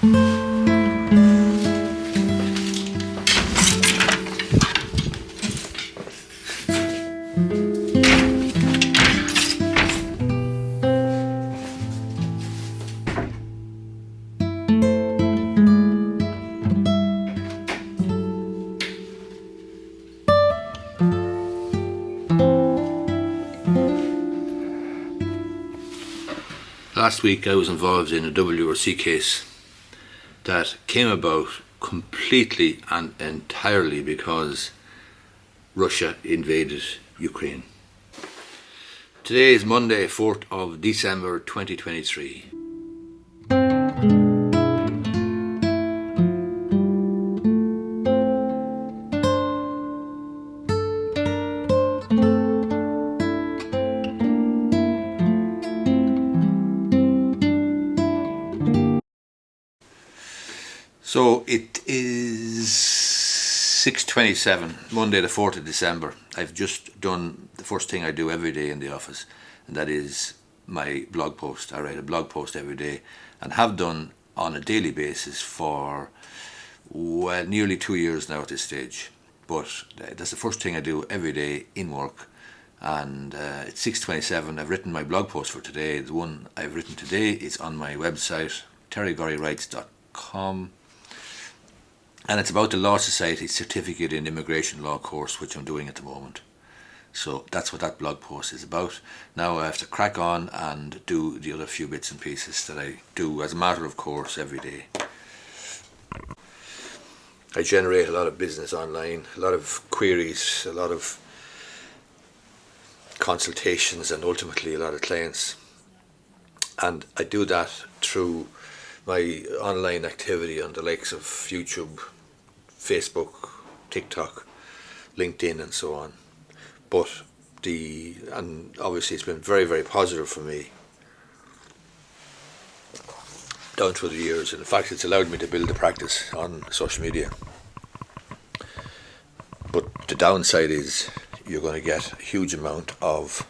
Last week I was involved in a WRC case that came about completely and entirely because Russia invaded Ukraine. Today is Monday, 4th of December 2023. So it is 6:27, Monday the 4th of December. I've just done the first thing I do every day in the office, and that is my blog post. I write a blog post every day and have done on a daily basis for nearly 2 years now at this stage. But that's the first thing I do every day in work. And it's 6:27. I've written my blog post for today. The one I've written today is on my website, terrygorrywrites.com. And it's about the Law Society Certificate in Immigration Law course, which I'm doing at the moment. So that's what that blog post is about. Now I have to crack on and do the other few bits and pieces that I do as a matter of course every day. I generate a lot of business online, a lot of queries, a lot of consultations, and ultimately a lot of clients. And I do that through my online activity on the likes of YouTube, Facebook, TikTok, LinkedIn and so on. And obviously it's been very, very positive for me down through the years. In fact, it's allowed me to build a practice on social media. But the downside is you're going to get a huge amount of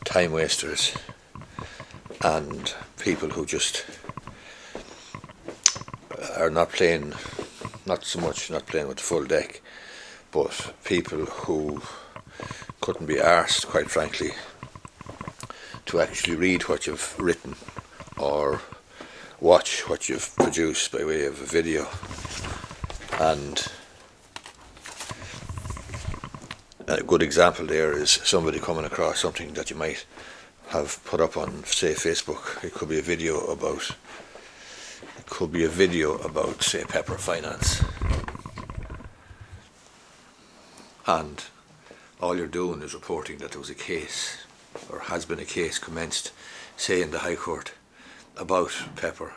time wasters and people who just are not playing with the full deck, but people who couldn't be arsed, quite frankly, to actually read what you've written or watch what you've produced by way of a video. And a good example there is somebody coming across something that you might have put up on, say, Facebook. It could be a video about, say, Pepper Finance, and all you're doing is reporting that there was a case, or has been a case commenced, say in the High Court, about Pepper,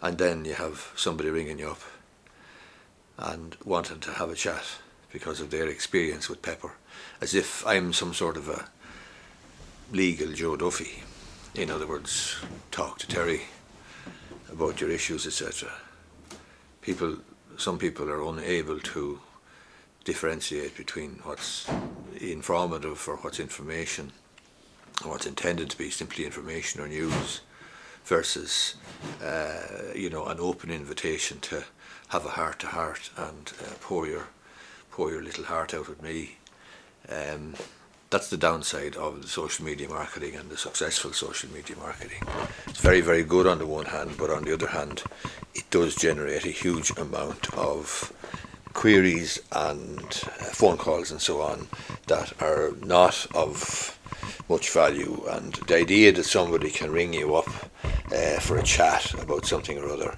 and then you have somebody ringing you up and wanting to have a chat because of their experience with Pepper, as if I'm some sort of a legal Joe Duffy. In other words, talk to Terry about your issues, etc. Some people are unable to differentiate between what's informative or what's information, or what's intended to be simply information or news, versus an open invitation to have a heart-to-heart and pour your little heart out with me. That's the downside of the social media marketing and the successful social media marketing. It's very, very good on the one hand, but on the other hand, it does generate a huge amount of queries and phone calls and so on that are not of much value. And the idea that somebody can ring you up for a chat about something or other,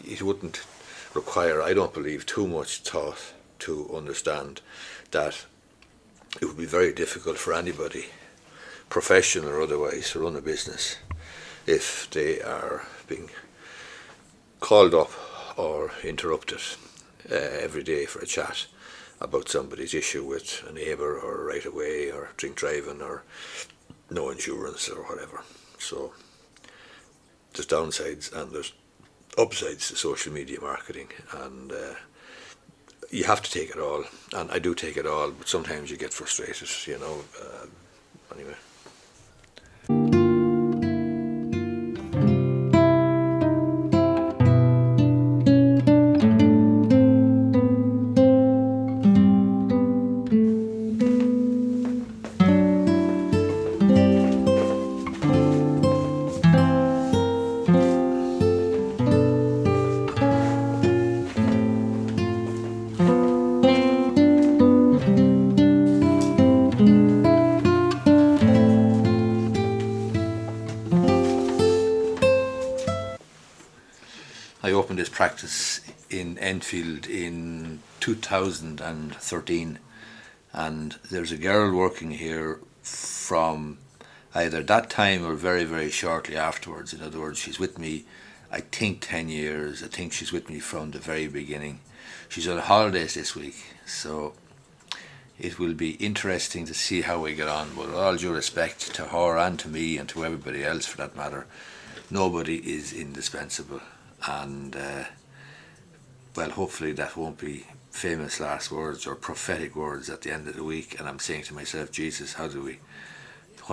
it wouldn't require, I don't believe, too much thought to understand that it would be very difficult for anybody, professional or otherwise, to run a business if they are being called up or interrupted every day for a chat about somebody's issue with a neighbour or right of way or drink driving or no insurance or whatever. So there's downsides and there's upsides to social media marketing, and you have to take it all, and I do take it all, but sometimes you get frustrated, anyway. I opened this practice in Enfield in 2013, and there's a girl working here from either that time or very, very shortly afterwards. In other words, she's with me, I think, 10 years. I think she's with me from the very beginning. She's on holidays this week, so it will be interesting to see how we get on. But with all due respect to her and to me and to everybody else for that matter, nobody is indispensable. And well, hopefully that won't be famous last words or prophetic words at the end of the week, and I'm saying to myself, Jesus, what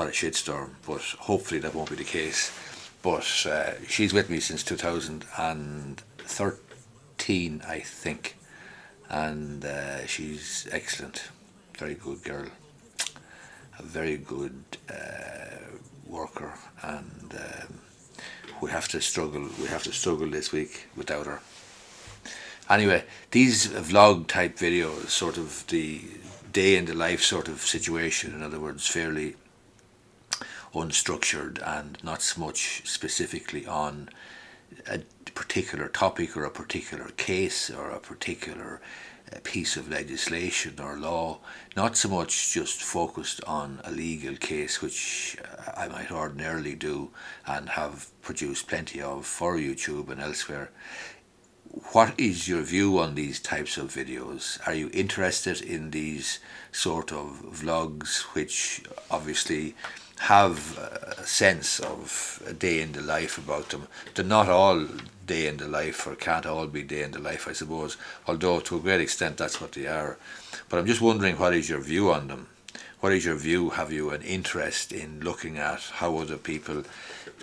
a shitstorm. But hopefully that won't be the case. But she's with me since 2013, I think, and she's excellent, very good girl, a very good worker, and we have to struggle this week without her. Anyway, these vlog type videos, sort of the day in the life sort of situation, in other words, fairly unstructured and not so much specifically on a particular topic or a particular case or a particular piece of legislation or law, not so much just focused on a legal case, which I might ordinarily do and have produced plenty of for YouTube and elsewhere. What is your view on these types of videos? Are you interested in these sort of vlogs, which obviously have a sense of a day in the life about them? They're not all day in the life, or can't all be day in the life, I suppose, although to a great extent that's what they are. But I'm just wondering, what is your view on them? What is your view? Have you an interest in looking at how other people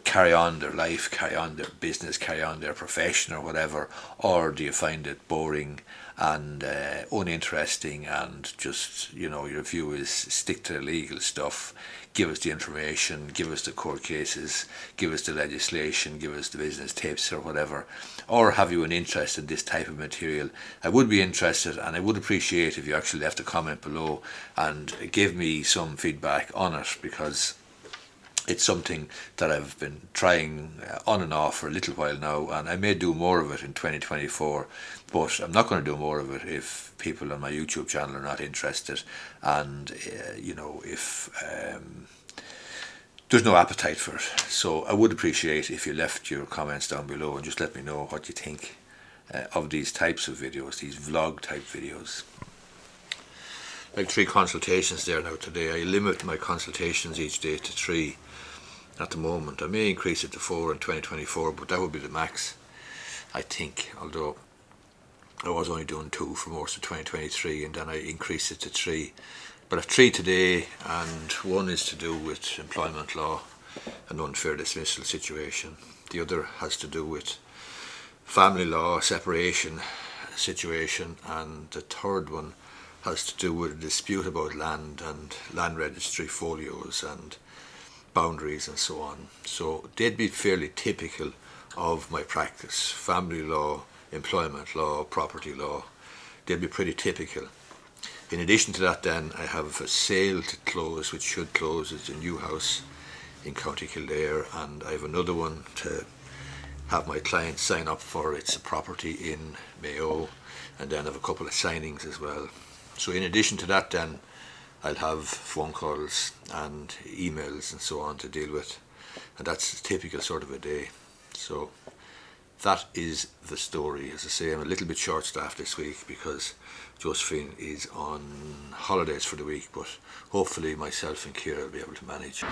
carry on their life, carry on their business, carry on their profession or whatever? Or do you find it boring and uninteresting, and just, your view is stick to the legal stuff, give us the information, give us the court cases, give us the legislation, give us the business tips or whatever? Or have you an interest in this type of material? I would be interested, and I would appreciate if you actually left a comment below and give me some feedback on it, because it's something that I've been trying on and off for a little while now, and I may do more of it in 2024, but I'm not going to do more of it if people on my YouTube channel are not interested, and if there's no appetite for it. So I would appreciate if you left your comments down below and just let me know what you think of these types of videos, these vlog type videos. Like 3 consultations there now today. I limit my consultations each day to 3 at the moment. I may increase it to 4 in 2024, but that would be the max, I think, although I was only doing 2 for most of 2023, and then I increased it to 3. But I have 3 today, and one is to do with employment law, an unfair dismissal situation. The other has to do with family law, separation situation, and the third one has to do with a dispute about land and land registry folios and boundaries and so on. So they'd be fairly typical of my practice. Family law, employment law, property law, they'd be pretty typical. In addition to that, then, I have a sale to close, which should close. It's a new house in County Kildare, and I have another one to have my client sign up for. It's a property in Mayo, and then I have a couple of signings as well. So in addition to that, then, I'll have phone calls and emails and so on to deal with, and that's a typical sort of a day. So that is the story. As I say, I'm a little bit short-staffed this week because Josephine is on holidays for the week, but hopefully myself and Ciara will be able to manage.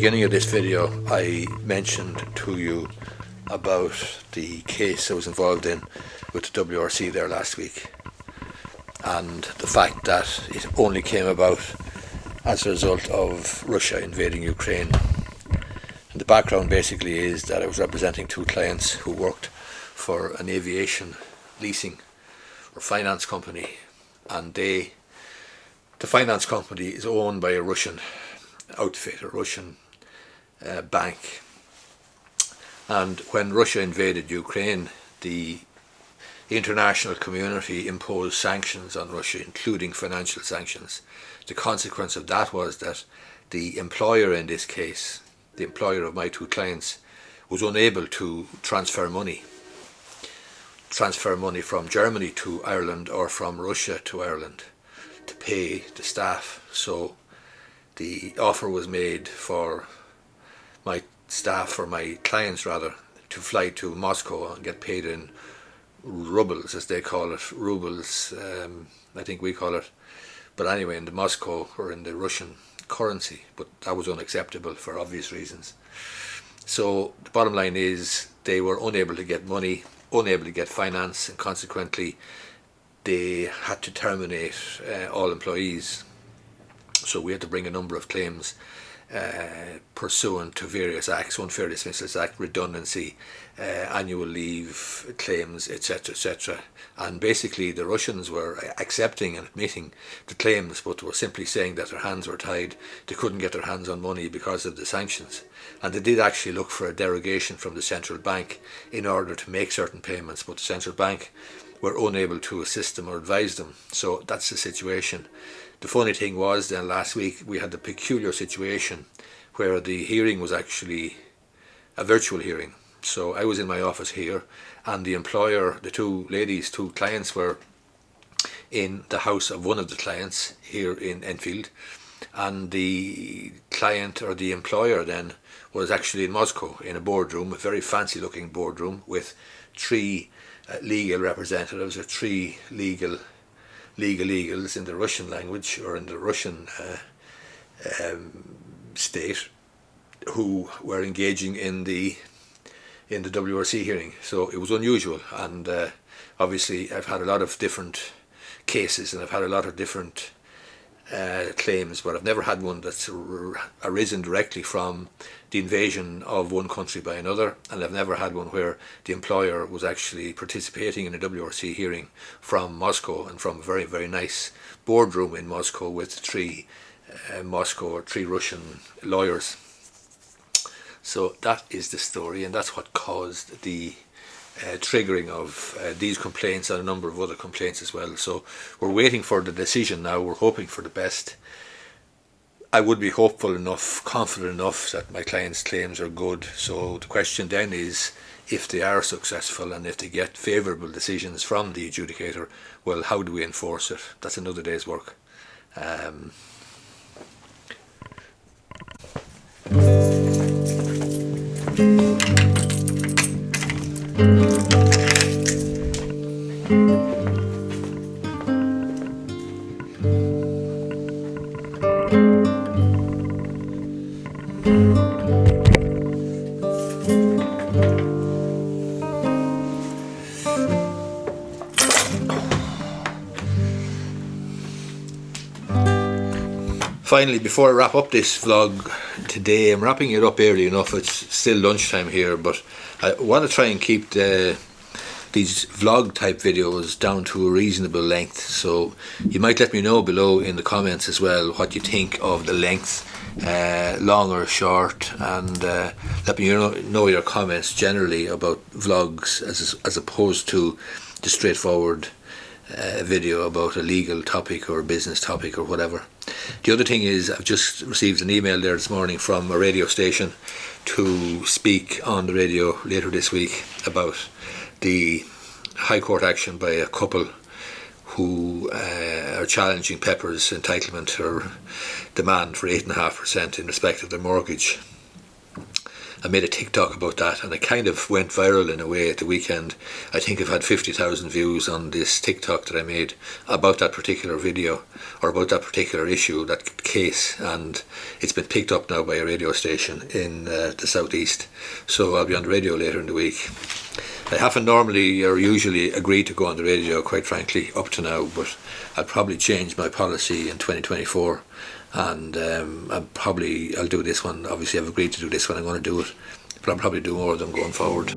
beginning of this video, I mentioned to you about the case I was involved in with the WRC there last week, and the fact that it only came about as a result of Russia invading Ukraine. And the background basically is that I was representing two clients who worked for an aviation leasing or finance company, and the finance company is owned by a Russian outfit, a Russian bank. And when Russia invaded Ukraine, the international community imposed sanctions on Russia, including financial sanctions. The consequence of that was that the employer in this case, the employer of my two clients, was unable to transfer money from Germany to Ireland or from Russia to Ireland to pay the staff. So the offer was made for my staff, or my clients rather, to fly to Moscow and get paid in rubles, as they call it, rubles, I think we call it, but anyway, in the Moscow or in the Russian currency. But that was unacceptable for obvious reasons. So the bottom line is they were unable to get money, unable to get finance, and consequently they had to terminate all employees. So we had to bring a number of claims pursuant to various acts: Unfair Dismissals Act, redundancy, annual leave claims, etc., etc. And basically the Russians were accepting and admitting the claims, but were simply saying that their hands were tied. They couldn't get their hands on money because of the sanctions. And they did actually look for a derogation from the central bank in order to make certain payments, but the central bank were unable to assist them or advise them. So that's the situation. The funny thing was then last week we had the peculiar situation where the hearing was actually a virtual hearing. So I was in my office here, and the employer, the two clients, were in the house of one of the clients here in Enfield, and the client, or the employer then, was actually in Moscow in a boardroom, a very fancy looking boardroom with three legal representatives, or three legals in the Russian language, or in the Russian state, who were engaging in the WRC hearing. So it was unusual, and obviously I've had a lot of different cases and I've had a lot of different claims, but I've never had one that's arisen directly from the invasion of one country by another, and I've never had one where the employer was actually participating in a WRC hearing from Moscow, and from a very, very nice boardroom in Moscow with three Russian lawyers. So that is the story, and that's what caused the triggering of these complaints and a number of other complaints as well. So we're waiting for the decision now. We're hoping for the best. I would be hopeful enough, confident enough that my clients' claims are good. So the question then is, if they are successful and if they get favourable decisions from the adjudicator, well, how do we enforce it? That's another day's work. Finally, before I wrap up this vlog today, I'm wrapping it up early enough, it's still lunchtime here, but I want to try and keep these vlog type videos down to a reasonable length. So you might let me know below in the comments as well what you think of the length, long or short, and let me know your comments generally about vlogs as opposed to the straightforward video about a legal topic or a business topic or whatever. The other thing is, I've just received an email there this morning from a radio station to speak on the radio later this week about the High Court action by a couple who are challenging Pepper's entitlement or demand for 8.5% in respect of their mortgage. I made a TikTok about that, and it kind of went viral in a way at the weekend. I think I've had 50,000 views on this TikTok that I made about that particular video, or about that particular issue, that case, and it's been picked up now by a radio station in the southeast. So I'll be on the radio later in the week. I haven't normally or usually agreed to go on the radio, quite frankly, up to now, but I'll probably change my policy in 2024, and I'll do this one. Obviously I've agreed to do this one, I'm going to do it, but I'll probably do more of them going forward.